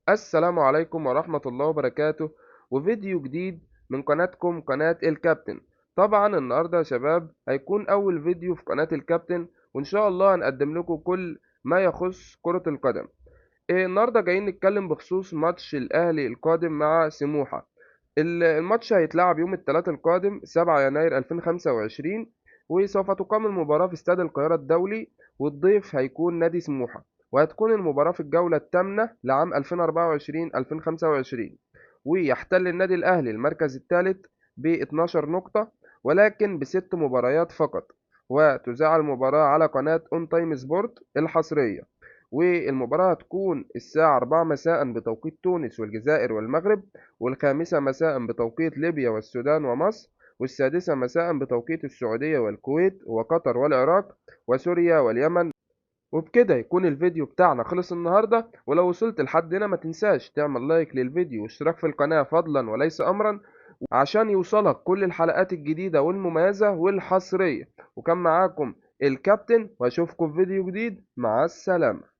السلام عليكم ورحمة الله وبركاته، وفيديو جديد من قناتكم قناة الكابتن. طبعا النهاردة يا شباب هيكون أول فيديو في قناة الكابتن، وإن شاء الله هنقدم لكم كل ما يخص كرة القدم. النهاردة جايين نتكلم بخصوص ماتش الأهلي القادم مع سموحة. الماتش هيتلعب يوم الثلاث القادم 7 يناير 2025، وسوف تقام المباراة في استاد القاهرة الدولي، والضيف هيكون نادي سموحة. وهتكون المباراة في الجولة الثامنة لعام 2024-2025، ويحتل النادي الأهلي المركز الثالث ب 12 نقطة، ولكن بست مباريات فقط. وتذاع المباراة على قناة اون تايم سبورت الحصرية، والمباراة هتكون الساعة 4 مساء بتوقيت تونس والجزائر والمغرب، والخامسة مساء بتوقيت ليبيا والسودان ومصر، والسادسة مساء بتوقيت السعودية والكويت وقطر والعراق وسوريا واليمن. وبكده يكون الفيديو بتاعنا خلص النهاردة. ولو وصلت لحد هنا ما تنساش تعمل لايك للفيديو واشتراك في القناة فضلا وليس أمرا، عشان يوصلك كل الحلقات الجديدة والمميزة والحصرية. وكان معاكم الكابتن، واشوفكم في فيديو جديد. مع السلامة.